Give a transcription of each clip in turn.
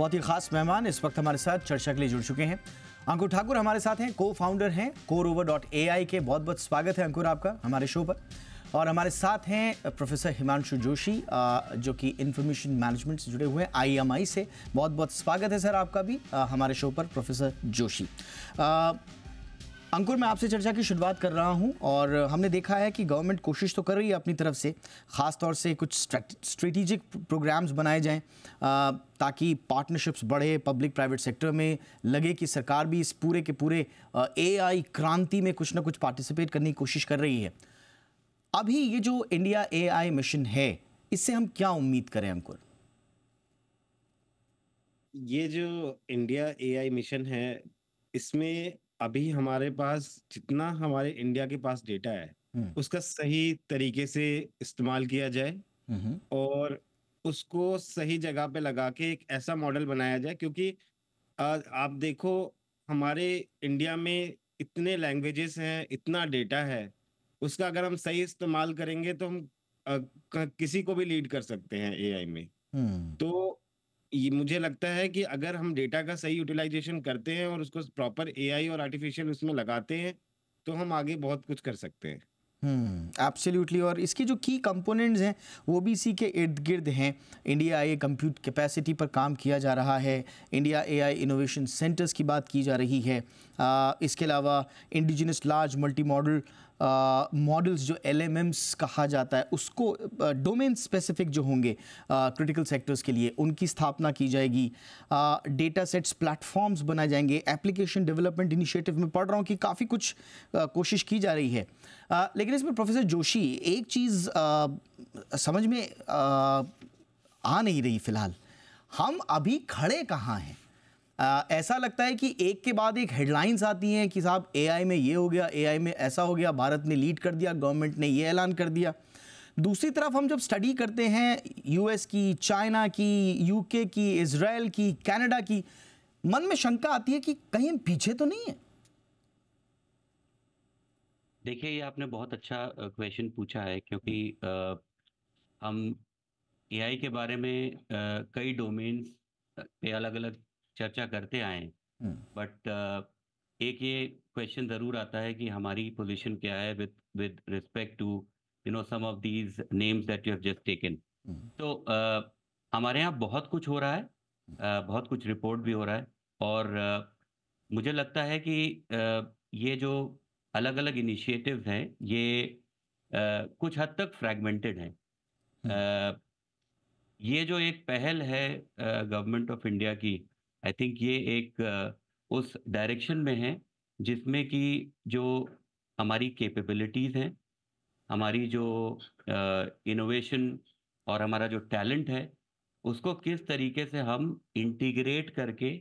बहुत ही खास मेहमान इस वक्त हमारे साथ चर्चा के लिए जुड़ चुके हैं। अंकुर ठाकुर हमारे साथ हैं, को फाउंडर हैं CoreOver.ai के। बहुत बहुत स्वागत है अंकुर आपका हमारे शो पर। और हमारे साथ हैं प्रोफेसर हिमांशु जोशी जो कि इंफॉर्मेशन मैनेजमेंट से जुड़े हुए हैं IMI से। बहुत बहुत स्वागत है सर आपका भी हमारे शो पर प्रोफेसर जोशी। अंकुर, मैं आपसे चर्चा की शुरुआत कर रहा हूं और हमने देखा है कि गवर्नमेंट कोशिश तो कर रही है अपनी तरफ से, ख़ास तौर से कुछ स्ट्रेटेजिक प्रोग्राम्स बनाए जाएं ताकि पार्टनरशिप्स बढ़े पब्लिक प्राइवेट सेक्टर में। लगे कि सरकार भी इस पूरे के पूरे AI क्रांति में कुछ ना कुछ पार्टिसिपेट करने की कोशिश कर रही है। अभी ये जो इंडिया AI मिशन है, इससे हम क्या उम्मीद करें अंकुर? ये जो इंडिया AI मिशन है, इसमें अभी हमारे पास जितना हमारे इंडिया के पास डेटा है, उसका सही तरीके से इस्तेमाल किया जाए और उसको सही जगह पे लगा के एक ऐसा मॉडल बनाया जाए। क्योंकि आप देखो, हमारे इंडिया में इतने लैंग्वेजेस हैं, इतना डेटा है, उसका अगर हम सही इस्तेमाल करेंगे तो हम किसी को भी लीड कर सकते हैं AI में। तो ये मुझे लगता है कि अगर हम डेटा का सही यूटिलाइजेशन करते हैं और उसको प्रॉपर AI और आर्टिफिशियल उसमें लगाते हैं, तो हम आगे बहुत कुछ कर सकते हैं। एब्सोल्युटली। और इसकी जो की कंपोनेंट्स हैं वो भी इसी के इर्द गिर्द हैं। इंडिया AI कंप्यूट कैपेसिटी पर काम किया जा रहा है, इंडिया AI इनोवेशन सेंटर्स की बात की जा रही है। इसके अलावा indigenous large multi modal models जो LMMs कहा जाता है, उसको डोमेन स्पेसिफिक जो होंगे क्रिटिकल सेक्टर्स के लिए, उनकी स्थापना की जाएगी। डेटा सेट्स प्लेटफॉर्म्स बनाए जाएंगे। एप्लीकेशन डेवलपमेंट इनिशिएटिव में पढ़ रहा हूँ कि काफ़ी कुछ कोशिश की जा रही है। लेकिन इसमें प्रोफेसर जोशी, एक चीज़ समझ में आ नहीं रही फ़िलहाल, हम अभी खड़े कहाँ हैं? ऐसा लगता है कि एक के बाद एक हेडलाइंस आती हैं कि साहब AI में ये हो गया, AI में ऐसा हो गया, भारत ने लीड कर दिया, गवर्नमेंट ने ये ऐलान कर दिया। दूसरी तरफ हम जब स्टडी करते हैं US की, चाइना की, UK की, इजराइल की, कनाडा की, मन में शंका आती है कि कहीं हम पीछे तो नहीं है। देखिए, ये आपने बहुत अच्छा क्वेश्चन पूछा है, क्योंकि हम AI के बारे में कई डोमेन्स पे अलग-अलग चर्चा करते आए हैं। बट एक ये क्वेश्चन ज़रूर आता है कि हमारी पोजीशन क्या है with respect to some of these names that you have just taken. तो हमारे यहाँ बहुत कुछ हो रहा है, बहुत कुछ रिपोर्ट भी हो रहा है, और मुझे लगता है कि ये जो अलग-अलग इनिशिएटिव्स हैं, ये कुछ हद तक फ्रैगमेंटेड हैं। ये जो एक पहल है गवर्नमेंट ऑफ इंडिया की, आई थिंक ये एक उस डायरेक्शन में है जिसमें कि जो हमारी कैपेबिलिटीज़ हैं, हमारी जो इनोवेशन और हमारा जो टैलेंट है, उसको किस तरीके से हम इंटीग्रेट करके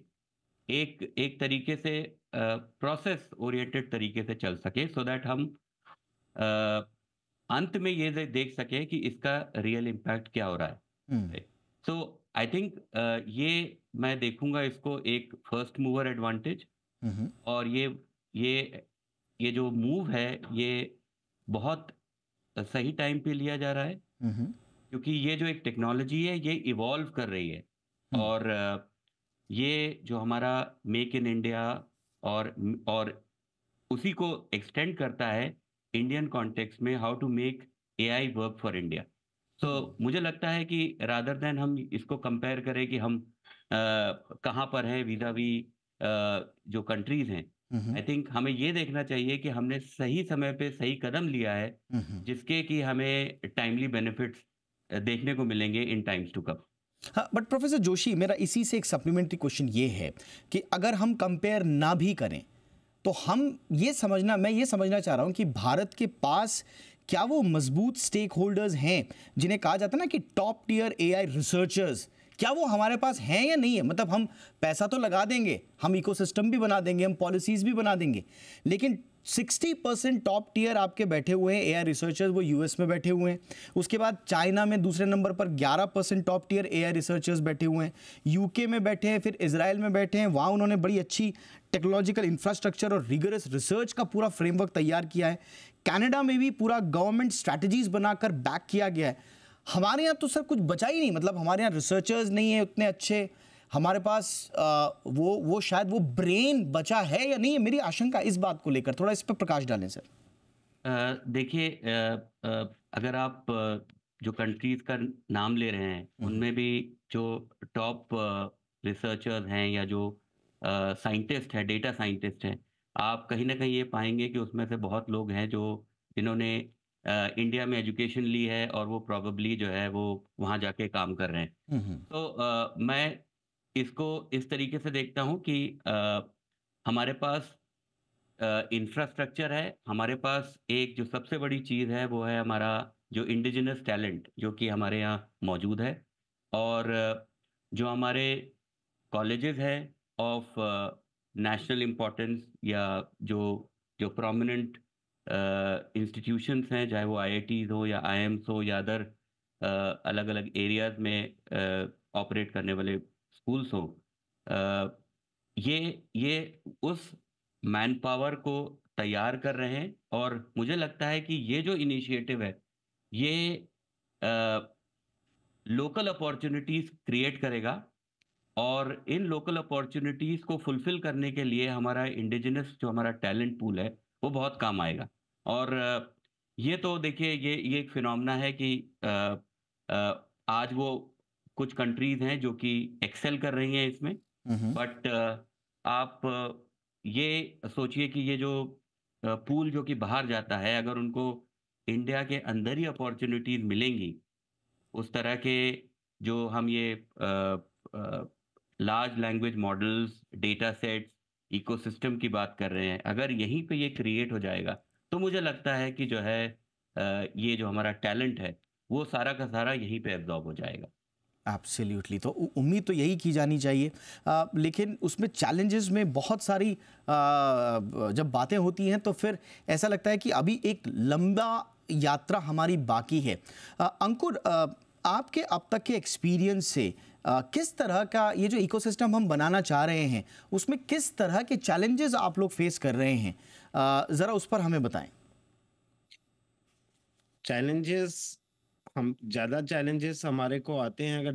एक एक तरीके से प्रोसेस ओरिएंटेड तरीके से चल सके, सो दैट हम अंत में ये देख सकें कि इसका रियल इम्पैक्ट क्या हो रहा है। सो आई थिंक ये मैं देखूंगा इसको एक फर्स्ट मूवर एडवांटेज। और ये जो मूव है, ये बहुत सही टाइम पे लिया जा रहा है, क्योंकि ये जो एक टेक्नोलॉजी है, ये इवॉल्व कर रही है। और ये जो हमारा मेक इन इंडिया और उसी को एक्सटेंड करता है इंडियन कॉन्टेक्स्ट में, how to make AI work for India. So मुझे लगता है कि रादर देन हम इसको कंपेयर करें कि हम कहाँ पर हैं विज़ावी जो कंट्रीज हैं, आई थिंक हमें ये देखना चाहिए कि हमने सही समय पे सही कदम लिया है, जिसके कि हमें टाइमली बेनिफिट्स देखने को मिलेंगे इन टाइम्स टू कम। हाँ, बट प्रोफेसर जोशी, मेरा इसी से एक सप्लीमेंट्री क्वेश्चन ये है कि अगर हम कंपेयर ना भी करें तो मैं ये समझना चाह रहा हूं कि भारत के पास क्या वो मजबूत स्टेक होल्डर्स हैं जिन्हें कहा जाता है ना कि टॉप टियर AI रिसर्चर्स, क्या वो हमारे पास हैं या नहीं है? मतलब हम पैसा तो लगा देंगे, हम इकोसिस्टम भी बना देंगे, हम पॉलिसीज भी बना देंगे, लेकिन 60% टॉप टियर आपके बैठे हुए हैं AI रिसर्चर्स, वो US में बैठे हुए हैं। उसके बाद चाइना में दूसरे नंबर पर 11% टॉप टियर AI रिसर्चर्स बैठे हुए हैं। UK में बैठे हैं, फिर इजराइल में बैठे हैं, वहाँ उन्होंने बड़ी अच्छी टेक्नोलॉजिकल इंफ्रास्ट्रक्चर और रिगरस रिसर्च का पूरा फ्रेमवर्क तैयार किया है। कनाडा में भी पूरा गवर्नमेंट स्ट्रैटेजीज बनाकर बैक किया गया है। हमारे यहाँ तो सर कुछ बचा ही नहीं, मतलब हमारे यहाँ रिसर्चर्स नहीं है उतने अच्छे, हमारे पास वो शायद वो ब्रेन बचा है या नहीं है, मेरी आशंका इस बात को लेकर, थोड़ा इस पर प्रकाश डालें सर। देखिए, अगर आप जो कंट्रीज का नाम ले रहे हैं उनमें भी जो टॉप रिसर्चर्स हैं या जो साइंटिस्ट हैं, डेटा साइंटिस्ट हैं, आप कहीं ना कहीं ये पाएंगे कि उसमें से बहुत लोग हैं जो जिन्होंने इंडिया में एजुकेशन ली है और वो प्रोबेबली जो है वो वहाँ जाके काम कर रहे हैं। तो मैं इसको इस तरीके से देखता हूँ कि हमारे पास इंफ्रास्ट्रक्चर है, हमारे पास एक जो सबसे बड़ी चीज़ है वो है हमारा जो इंडिजिनस टैलेंट जो कि हमारे यहाँ मौजूद है। और जो हमारे कॉलेजेस हैं ऑफ नेशनल इम्पोर्टेंस या जो जो प्रोमिनेंट इंस्टीट्यूशंस हैं, चाहे वो आईआईटीज़ हो या आईएम्स हो या अदर अलग-अलग एरियाज़ में ऑपरेट करने वाले स्कूल्स हों, अ, ये उस मैन पावर को तैयार कर रहे हैं और मुझे लगता है कि ये जो इनिशिएटिव है, ये लोकल अपॉर्च्युनिटीज़ क्रिएट करेगा और इन लोकल अपॉर्च्युनिटीज़ को फुलफ़िल करने के लिए हमारा इंडिजिनस जो हमारा टैलेंट पूल है, वो बहुत काम आएगा। और ये तो देखिए ये एक फिनोमेना है कि आज वो कुछ कंट्रीज़ हैं जो कि एक्सेल कर रही हैं इसमें। बट आप ये सोचिए कि ये जो पूल जो कि बाहर जाता है, अगर उनको इंडिया के अंदर ही अपॉर्च्युनिटीज़ मिलेंगी, उस तरह के जो हम ये large language models, data sets, ecosystem की बात कर रहे हैं, अगर यहीं पे ये क्रिएट हो जाएगा, तो मुझे लगता है कि जो है ये जो हमारा टैलेंट है, वो सारा का सारा यहीं पे एब्ज़ॉर्ब हो जाएगा। एब्सोल्युटली, तो उम्मीद तो यही की जानी चाहिए। लेकिन उसमें चैलेंजेस में बहुत सारी जब बातें होती हैं तो फिर ऐसा लगता है कि अभी एक लंबा यात्रा हमारी बाकी है। अंकुर, आपके अब तक के एक्सपीरियंस से किस तरह का ये जो इकोसिस्टम हम बनाना चाह रहे हैं उसमें किस तरह के चैलेंजेस आप लोग फेस कर रहे हैं, ज़रा उस पर हमें बताएं। चैलेंजेस, हम ज़्यादा चैलेंजेस हमारे को आते हैं अगर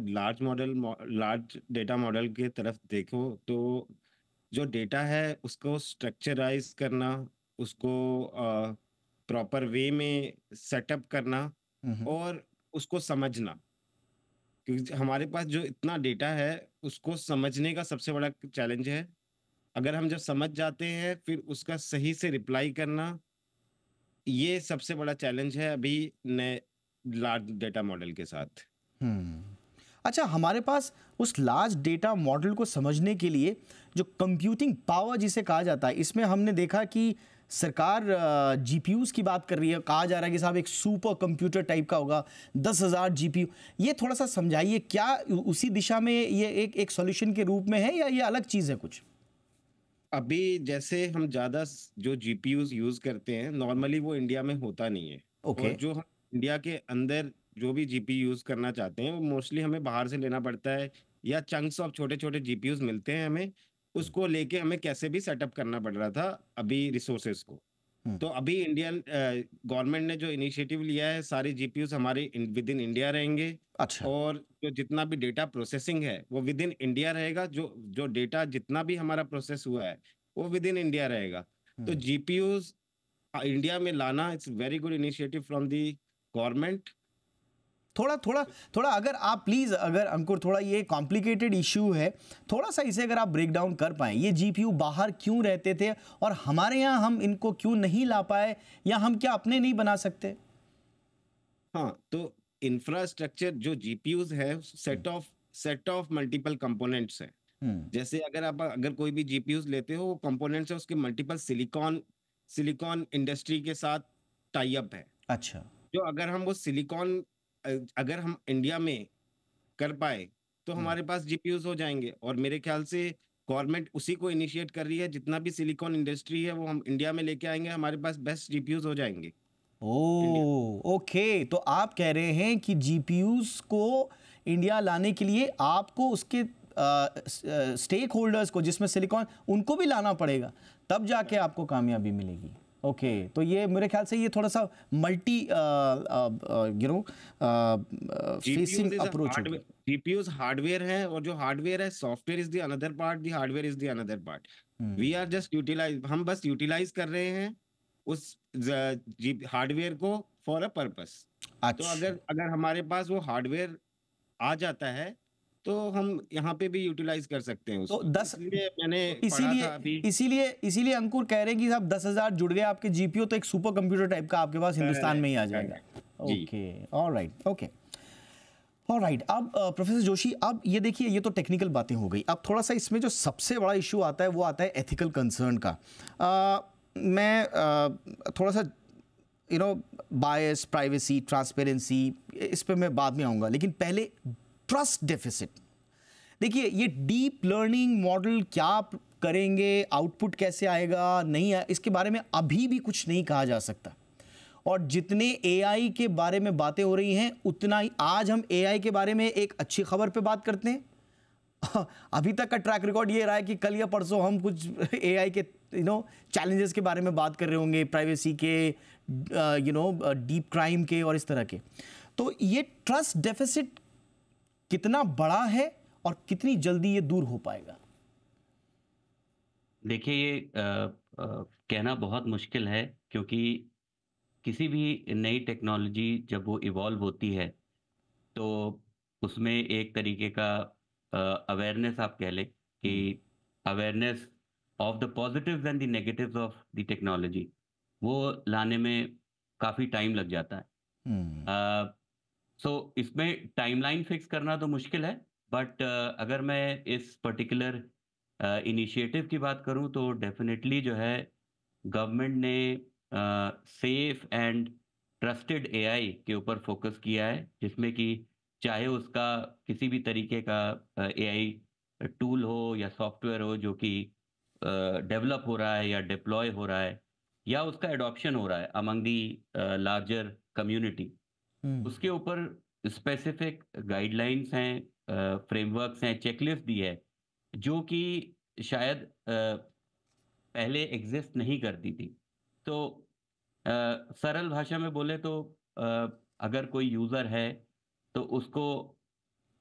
लार्ज डेटा मॉडल की तरफ देखो तो जो डेटा है उसको स्ट्रक्चराइज करना, उसको प्रॉपर वे में सेटअप करना और उसको समझना, क्योंकि हमारे पास जो इतना डेटा है उसको समझने का सबसे बड़ा चैलेंज है। अगर हम जब समझ जाते हैं फिर उसका सही से रिप्लाई करना, ये सबसे बड़ा चैलेंज है अभी नए लार्ज डेटा मॉडल के साथ। अच्छा, हमारे पास उस लार्ज डेटा मॉडल को समझने के लिए जो कंप्यूटिंग पावर जिसे कहा जाता है, इसमें हमने देखा कि सरकार जीपीयूज़ की बात कर रही है, कहा जा रहा है कि साहब एक सुपर कंप्यूटर टाइप का होगा, 10,000 जीपीयू। ये थोड़ा सा समझाइए, क्या उसी दिशा में ये एक सॉल्यूशन के रूप में है या ये अलग चीज़ है कुछ? अभी जैसे हम ज़्यादा जो जीपीयूज यूज़ करते हैं नॉर्मली वो इंडिया में होता नहीं है। ओके। और जो हम इंडिया के अंदर जो भी जीपीयू यूज़ करना चाहते हैं वो मोस्टली हमें बाहर से लेना पड़ता है, या चंक्स ऑफ छोटे छोटे जीपीयूज मिलते हैं हमें, उसको लेके हमें कैसे भी सेटअप करना पड़ रहा था अभी रिसोर्सेज को। तो अभी इंडियन गवर्नमेंट ने जो इनिशिएटिव लिया है, सारे जीपीयूज हमारे विद इन इंडिया रहेंगे। अच्छा। और जो जितना भी डेटा प्रोसेसिंग है वो विद इन इंडिया रहेगा, जो जो डेटा जितना भी हमारा प्रोसेस हुआ है वो विद इन इंडिया रहेगा। तो जीपीयूज इंडिया में लाना it's very good initiative from the government. थोड़ा थोड़ा थोड़ा अगर आप प्लीज़, अगर अंकुर, थोड़ा ये कॉम्प्लिकेटेड इश्यू है, थोड़ा सा इसे अगर आप ब्रेक डाउन कर पाएँ, ये जीपीयू बाहर क्यों रहते थे और हमारे यहाँ हम इनको क्यों नहीं ला पाए, या हम क्या अपने नहीं बना सकते? हाँ, तो इंफ्रास्ट्रक्चर जो जीपीयूज है सेट ऑफ मल्टीपल कंपोनेंट्स है। जैसे अगर कोई भी जीपीयूज लेते हो, वो कंपोनेंट्स है उसके मल्टीपल सिलिकॉन इंडस्ट्री के साथ टाई अप है। अच्छा। जो अगर हम वो सिलिकॉन अगर हम इंडिया में कर पाए तो हमारे पास जीपीयूज हो जाएंगे। और मेरे ख्याल से गवर्नमेंट उसी को इनिशिएट कर रही है, जितना भी सिलिकॉन इंडस्ट्री है वो हम इंडिया में लेके आएंगे, हमारे पास बेस्ट जीपीयूज हो जाएंगे इंडिया। ओके, तो आप कह रहे हैं कि जीपीयूज को इंडिया लाने के लिए आपको उसके स्टेक होल्डर्स को, जिसमें सिलिकॉन, उनको भी लाना पड़ेगा, तब जाके आपको कामयाबी मिलेगी। ओके, तो ये मेरे ख्याल से ये थोड़ा सा मल्टी फेसिंग अप्रोच होगी। जीपीयूज हार्डवेयर है, और जो हार्डवेयर है, software is the another part, the hardware is the another part. We are just utilise, हम बस यूटिलाइज कर रहे हैं उस हार्डवेयर को फॉर अ पर्पस। तो अच्छा, अगर अगर हमारे पास वो हार्डवेयर आ जाता है तो हम यहाँ पे भी यूटिलाइज कर सकते हैं तो उसको। 10 इसलिए मैंने तो पढ़ा इसीलिए था अभी। इसीलिए इसीलिए अंकुर कह रहे हैं कि साहब 10,000 जुड़ गए आपके जीपीयू, तो एक सुपर कंप्यूटर टाइप का आपके पास हिंदुस्तान में ही आ जाएगा। जी। Okay, alright, okay, alright. अब प्रोफेसर जोशी, अब ये देखिए, ये तो टेक्निकल बातें हो गई। अब थोड़ा सा इसमें जो सबसे बड़ा इशू आता है वो आता है एथिकल कंसर्न का। मैं थोड़ा सा बायस, प्राइवेसी, ट्रांसपेरेंसी, इस पे मैं बाद में आऊँगा, लेकिन पहले ट्रस्ट डेफिसिट। देखिए, ये डीप लर्निंग मॉडल क्या करेंगे, आउटपुट कैसे आएगा, नहीं इसके बारे में अभी भी कुछ नहीं कहा जा सकता। और जितने एआई के बारे में बातें हो रही हैं, उतना ही आज हम एआई के बारे में एक अच्छी खबर पे बात करते हैं। अभी तक का ट्रैक रिकॉर्ड ये रहा है कि कल या परसों हम कुछ एआई के चैलेंजेस के बारे में बात कर रहे होंगे, प्राइवेसी के, डीप क्राइम के और इस तरह के। तो ये ट्रस्ट डेफिसिट कितना बड़ा है और कितनी जल्दी ये दूर हो पाएगा? देखिए, ये कहना बहुत मुश्किल है, क्योंकि किसी भी नई टेक्नोलॉजी जब वो इवॉल्व होती है, तो उसमें एक तरीके का अवेयरनेस आप कह लें कि awareness of the positives and the negatives of the technology, वो लाने में काफ़ी टाइम लग जाता है। सो इसमें टाइमलाइन फिक्स करना तो मुश्किल है, बट अगर मैं इस पर्टिकुलर इनिशिएटिव की बात करूं, तो डेफिनेटली जो है गवर्नमेंट ने सेफ एंड ट्रस्टेड एआई के ऊपर फोकस किया है, जिसमें कि चाहे उसका किसी भी तरीके का एआई टूल हो या सॉफ्टवेयर हो जो कि डेवलप हो रहा है या डिप्लॉय हो रहा है या उसका एडॉप्शन हो रहा है अमंग दी लार्जर कम्युनिटी, उसके ऊपर स्पेसिफिक गाइडलाइंस हैं, फ्रेमवर्क्स हैं, चेकलिस्ट दी है, जो कि शायद पहले एग्जिस्ट नहीं करती थी। तो सरल भाषा में बोले तो अगर कोई यूज़र है, तो उसको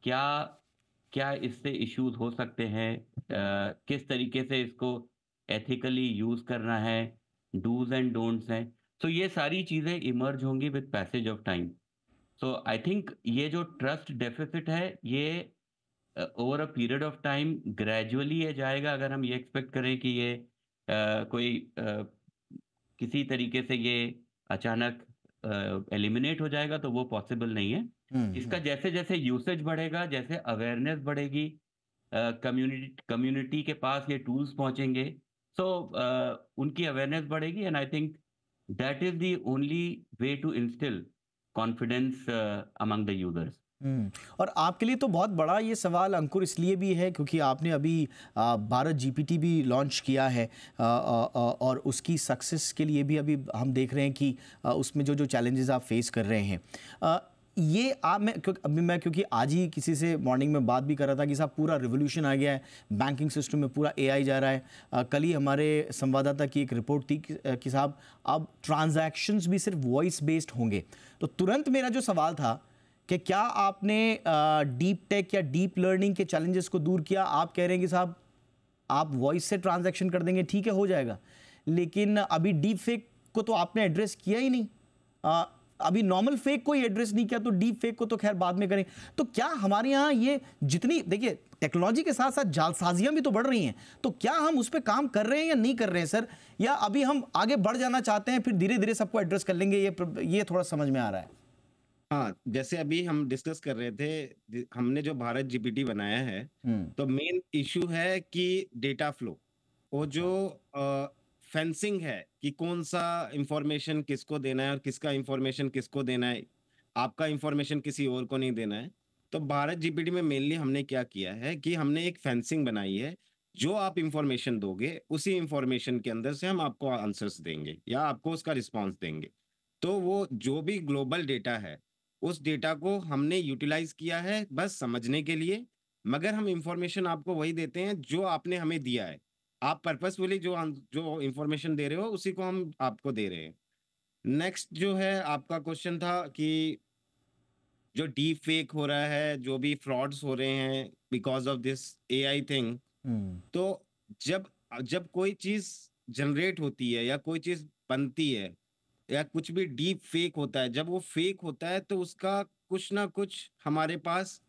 क्या क्या इससे इश्यूज हो सकते हैं, किस तरीके से इसको एथिकली यूज़ करना है, डूज़ एंड डोंट्स हैं। तो ये सारी चीज़ें इमर्ज होंगी with passage of time. So I think ये जो ट्रस्ट डेफिसिट है, ये over a period of time gradually ये जाएगा। अगर हम ये एक्सपेक्ट करें कि ये कोई किसी तरीके से ये अचानक एलिमिनेट हो जाएगा, तो वो पॉसिबल नहीं है। इसका जैसे जैसे यूसेज बढ़ेगा, जैसे अवेयरनेस बढ़ेगी, कम्युनिटी कम्युनिटी के पास ये टूल्स पहुंचेंगे, सो उनकी अवेयरनेस बढ़ेगी, and I think that is the only way to instil confidence among the users. और आपके लिए तो बहुत बड़ा ये सवाल अंकुर इसलिए भी है क्योंकि आपने अभी भारत जीपीटी भी लॉन्च किया है, और उसकी सक्सेस के लिए भी अभी हम देख रहे हैं कि उसमें जो जो चैलेंजेस आप फेस कर रहे हैं, ये आप क्योंकि आज ही किसी से मॉर्निंग में बात भी कर रहा था कि साहब पूरा रिवोल्यूशन आ गया है, बैंकिंग सिस्टम में पूरा एआई जा रहा है। कल ही हमारे संवाददाता की एक रिपोर्ट थी कि साहब अब ट्रांजैक्शंस भी सिर्फ वॉइस बेस्ड होंगे। तो तुरंत मेरा जो सवाल था कि क्या आपने डीप टेक या डीप लर्निंग के चैलेंजेस को दूर किया? आप कह रहे हैं कि साहब आप वॉइस से ट्रांजैक्शन कर देंगे, ठीक है, हो जाएगा, लेकिन अभी डीप फेक को तो आपने एड्रेस किया ही नहीं। अभी नॉर्मल फेक को ही एड्रेस नहीं किया, तो डीप फेक को तो खैर बाद में करें। तो क्या हमारे यहाँ ये जितनी, देखिए, टेक्नोलॉजी के साथ साथ जालसाजियां भी तो बढ़ रही हैं, तो क्या हम उस पर काम कर रहे हैं या नहीं कर रहे हैं सर, या अभी हम आगे बढ़ जाना चाहते हैं फिर धीरे धीरे सबको एड्रेस कर लेंगे? ये थोड़ा समझ में आ रहा है। हाँ, जैसे अभी हम डिस्कस कर रहे थे, हमने जो भारत जीपीटी बनाया है, तो मेन इशू है कि डेटा फ्लो, वो जो फेंसिंग है कि कौन सा इंफॉर्मेशन किसको देना है और किसका इंफॉर्मेशन किसको देना है, आपका इंफॉर्मेशन किसी और को नहीं देना है। तो भारत जीपीटी में मेनली हमने क्या किया है कि हमने एक फेंसिंग बनाई है, जो आप इंफॉर्मेशन दोगे उसी इंफॉर्मेशन के अंदर से हम आपको आंसर्स देंगे या आपको उसका रिस्पॉन्स देंगे। तो वो जो भी ग्लोबल डेटा है, उस डेटा को हमने यूटिलाइज किया है बस समझने के लिए, मगर हम इंफॉर्मेशन आपको वही देते हैं जो आपने हमें दिया है। आप पर्पसफुली जो इंफॉर्मेशन दे रहे हो उसी को हम आपको दे रहे हैं। नेक्स्ट जो है आपका क्वेश्चन था कि जो डीप फेक हो रहा है, जो भी फ्रॉड्स हो रहे हैं because of this AI thing, तो जब जब कोई चीज जनरेट होती है या कोई चीज बनती है या कुछ भी डीप फेक होता है, जब वो फेक होता है तो उसका कुछ ना कुछ हमारे पास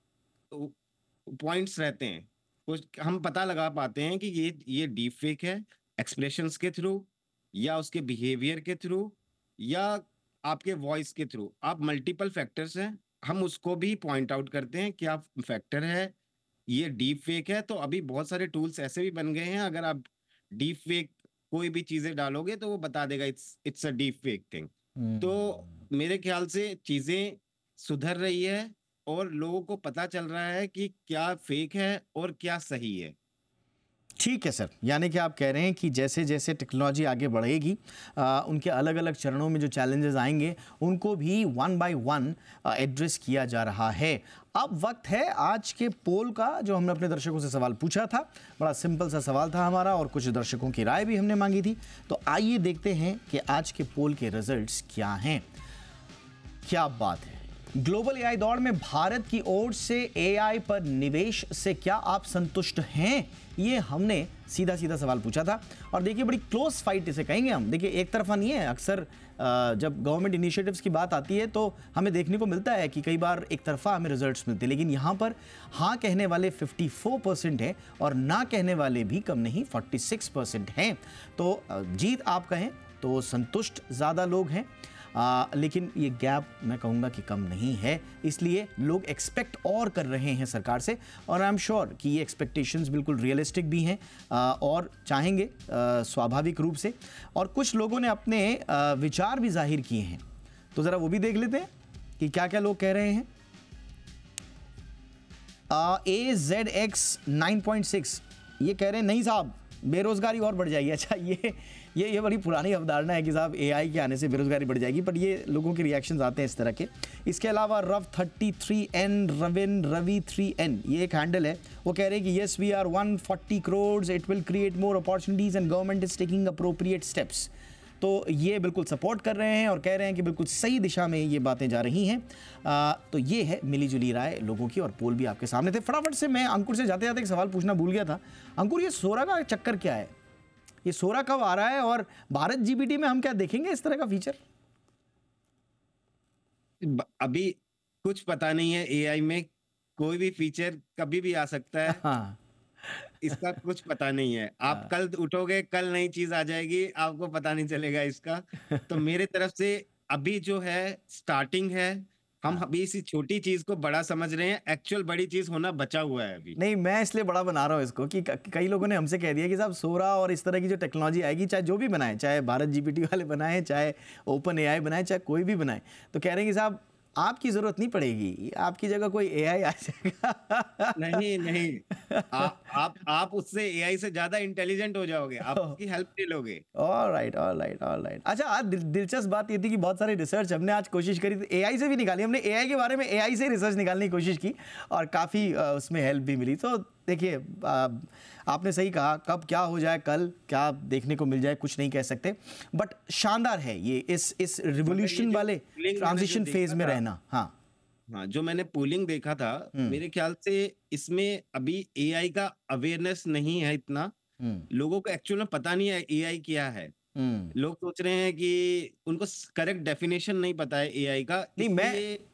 पॉइंट्स रहते हैं, कुछ हम पता लगा पाते हैं कि ये डीप फेक है एक्सप्रेशंस के थ्रू या उसके बिहेवियर के थ्रू या आपके वॉइस के थ्रू। आप मल्टीपल फैक्टर्स हैं, हम उसको भी पॉइंट आउट करते हैं क्या फैक्टर है ये डीप फेक है। तो अभी बहुत सारे टूल्स ऐसे भी बन गए हैं, अगर आप डीप फेक कोई भी चीजें डालोगे तो वो बता देगा it's a deep fake thing. तो मेरे ख्याल से चीजें सुधर रही है और लोगों को पता चल रहा है कि क्या फेक है और क्या सही है। ठीक है सर, यानी कि आप कह रहे हैं कि जैसे जैसे टेक्नोलॉजी आगे बढ़ेगी उनके अलग अलग चरणों में जो चैलेंजेस आएंगे उनको भी वन बाय वन एड्रेस किया जा रहा है। अब वक्त है आज के पोल का, जो हमने अपने दर्शकों से सवाल पूछा था। बड़ा सिंपल सा सवाल था हमारा और कुछ दर्शकों की राय भी हमने मांगी थी। तो आइए देखते हैं कि आज के पोल के रिजल्ट्स क्या हैं। क्या बात है, ग्लोबल एआई दौड़ में भारत की ओर से एआई पर निवेश से क्या आप संतुष्ट हैं? ये हमने सीधा सीधा सवाल पूछा था। और देखिए बड़ी क्लोज फाइट इसे कहेंगे हम। देखिए एक तरफा नहीं है। अक्सर जब गवर्नमेंट इनिशिएटिव्स की बात आती है तो हमें देखने को मिलता है कि कई बार एक तरफा हमें रिजल्ट्स मिलते हैं, लेकिन यहाँ पर हाँ कहने वाले 54% हैं और ना कहने वाले भी कम नहीं 46% हैं। तो जीत आप कहें तो संतुष्ट ज़्यादा लोग हैं, लेकिन ये गैप मैं कहूँगा कि कम नहीं है। इसलिए लोग एक्सपेक्ट और कर रहे हैं सरकार से, और आई एम श्योर कि ये एक्सपेक्टेशंस बिल्कुल रियलिस्टिक भी हैं और चाहेंगे स्वाभाविक रूप से। और कुछ लोगों ने अपने विचार भी जाहिर किए हैं, तो ज़रा वो भी देख लेते हैं कि क्या क्या लोग कह रहे हैं। AZX 9.6 ये कह रहे हैं नहीं साहब बेरोजगारी और बढ़ जाएगी। अच्छा, ये बड़ी पुरानी अवधारणा है कि साहब एआई के आने से बेरोजगारी बढ़ जाएगी, पर ये लोगों के रिएक्शंस आते हैं इस तरह के। इसके अलावा रव 33N रवि 3N ये एक हैंडल है, वो कह रहे हैं कि yes we are 140 crore, it will create more opportunities and government is taking appropriate steps. तो ये बिल्कुल सपोर्ट कर रहे हैं और कह रहे हैं कि बिल्कुल सही दिशा में ये बातें जा रही हैं। तो ये है मिलीजुली राय लोगों की, और पोल भी आपके सामने थे। फटाफट से मैं अंकुर से जाते जाते एक सवाल पूछना भूल गया था। अंकुर, ये सोरा का चक्कर क्या है? ये सोरा कब आ रहा है और भारत जीपीटी में हम क्या देखेंगे इस तरह का फीचर? अभी कुछ पता नहीं है, एआई में कोई भी फीचर कभी भी आ सकता है। हाँ। इसका कुछ पता नहीं है। आप कल उठोगे, कल नई चीज आ जाएगी, आपको पता नहीं चलेगा इसका। तो मेरे तरफ से अभी जो है स्टार्टिंग है। हम अभी इसी छोटी चीज को बड़ा समझ रहे हैं, एक्चुअल बड़ी चीज होना बचा हुआ है अभी। नहीं, मैं इसलिए बड़ा बना रहा हूँ इसको कि कई लोगों ने हमसे कह दिया कि साहब सोरा और इस तरह की जो टेक्नोलॉजी आएगी, चाहे जो भी बनाए, चाहे भारत जीपीटी वाले बनाए, चाहे ओपन एआई बनाए, चाहे कोई भी बनाए, तो कह रहे हैं कि साहब आपकी जरूरत नहीं पड़ेगी, आपकी जगह कोई एआई आ जाएगा। नहीं, आप उससे एआई से ज्यादा इंटेलिजेंट हो जाओगे, आप उसकी हेल्प ले लोगे। ऑलराइट। अच्छा, आज दिलचस्प बात ये थी कि बहुत सारी रिसर्च हमने आज कोशिश करी थी एआई से भी निकाली। हमने एआई के बारे में एआई से रिसर्च निकालने की कोशिश की और काफ़ी उसमें हेल्प भी मिली। तो देखिए, आपने सही कहा, कब क्या हो जाए, कल क्या देखने को मिल जाए कुछ नहीं कह सकते, बट शानदार है ये इस रिवोल्यूशन वाले ट्रांजिशन फेज में रहना। हाँ, जो मैंने पूलिंग देखा था, मेरे ख्याल से इसमें अभी एआई का अवेयरनेस नहीं है इतना। लोगों को एक्चुअल में पता नहीं है एआई क्या है। लोग सोच रहे हैं कि उनको करेक्ट डेफिनेशन नहीं पता है एआई का। नहीं,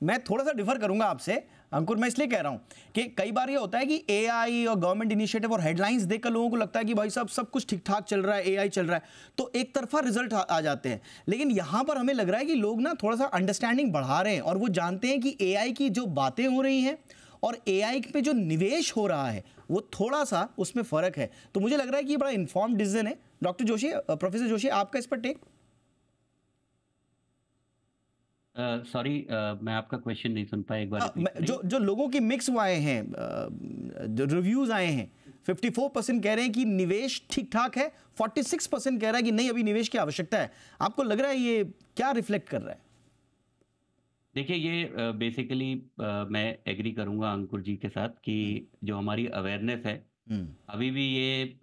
मैं थोड़ा सा डिफर करूंगा आपसे अंकुर। मैं इसलिए कह रहा हूं कि कई बार ये होता है कि एआई और गवर्नमेंट इनिशिएटिव और हेडलाइंस देखकर लोगों को लगता है कि भाई साहब सब कुछ ठीक ठाक चल रहा है, एआई चल रहा है, तो एक तरफा रिजल्ट आ जाते हैं। लेकिन यहां पर हमें लग रहा है कि लोग ना थोड़ा सा अंडरस्टैंडिंग बढ़ा रहे हैं और वो जानते हैं कि एआई की जो बातें हो रही हैं और एआई पे जो निवेश हो रहा है वो थोड़ा सा उसमें फर्क है। तो मुझे लग रहा है कि ये बड़ा इन्फॉर्म्ड डिसीजन है। डॉक्टर जोशी, प्रोफेसर जोशी, आपका इस पर टेक? सॉरी, मैं आपका क्वेश्चन नहीं सुन पाया, एक बार repeat करिए। जो लोगों की मिक्स आए हैं, जो रिव्यूज आए हैं, 54% कह रहे हैं कि निवेश ठीक ठाक है, 46% कह रहा है कि नहीं अभी निवेश की आवश्यकता है। आपको लग रहा है ये क्या रिफ्लेक्ट कर रहा है? देखिए, ये बेसिकली मैं एग्री करूंगा अंकुर जी के साथ कि जो हमारी अवेयरनेस है, अभी भी ये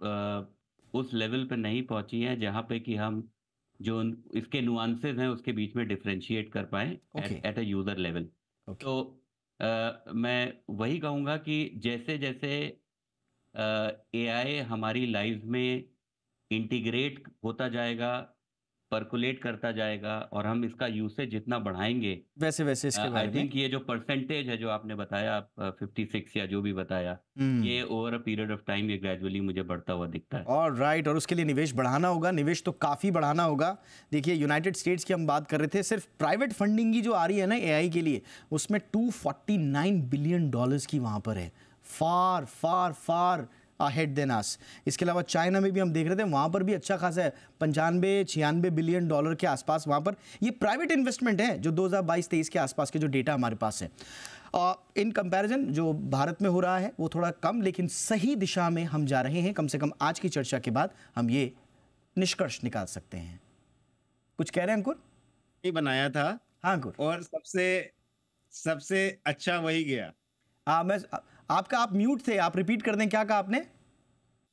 उस लेवल पे नहीं पहुंची हैं जहां पे कि हम जो इसके नुआंसेस हैं उसके बीच में डिफरेंशिएट कर पाएं okay. At a user level. Okay. तो मैं वही कहूंगा कि जैसे जैसे एआई हमारी लाइफ में इंटीग्रेट होता जाएगा, परकोलेट करता जाएगा और हम इसका यूसेज जितना बढ़ाएंगे, वैसे वैसे इसके आई बारे में। थिंक ये जो परसेंटेज है जो आपने बताया 56 या जो भी बताया, ये over a period of time ये ग्रेजुअली मुझे बढ़ता हुआ दिखता है। और राइट, और उसके लिए निवेश बढ़ाना होगा, निवेश तो काफ़ी बढ़ाना होगा। देखिए यूनाइटेड स्टेट्स की हम बात कर रहे थे, सिर्फ प्राइवेट फंडिंग की जो आ रही है ना एआई के लिए, उसमें $249 बिलियन की वहाँ पर है। फार फार फार अहेड देन अस। इसके अलावा चाइना में भी हम देख रहे थे, वहाँ पर भी अच्छा खासा है, 95-96 बिलियन डॉलर के आसपास वहाँ पर। ये प्राइवेट इन्वेस्टमेंट है जो 2022-23 के आसपास के जो डेटा हमारे पास है। इन कंपैरिजन जो भारत में हो रहा है वो थोड़ा कम, लेकिन सही दिशा में हम जा रहे हैं। कम से कम आज की चर्चा के बाद हम ये निष्कर्ष निकाल सकते हैं। कुछ कह रहे हैं अंकुर? ये बनाया था। हाँ अंकुर। और सबसे अच्छा वही गया। आप म्यूट थे, आप रिपीट कर दें, क्या कहा आपने?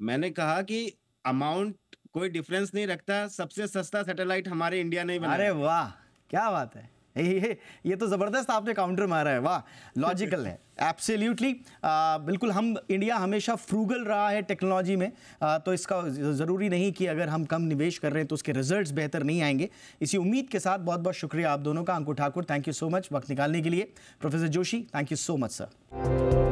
मैंने कहा कि अमाउंट कोई डिफरेंस नहीं रखता, सबसे सस्ता सैटेलाइट हमारे इंडिया ने बनाया। अरे वाह, क्या बात है। ये तो ज़बरदस्त आपने काउंटर मारा है, वाह, लॉजिकल है एब्सोल्युटली। बिल्कुल, हम इंडिया हमेशा फ्रूगल रहा है टेक्नोलॉजी में, तो इसका ज़रूरी नहीं कि अगर हम कम निवेश कर रहे हैं तो उसके रिजल्ट्स बेहतर नहीं आएंगे। इसी उम्मीद के साथ बहुत बहुत शुक्रिया आप दोनों का। Ankur Thakur, thank you so much वक्त निकालने के लिए। Professor Joshi, thank you so much sir.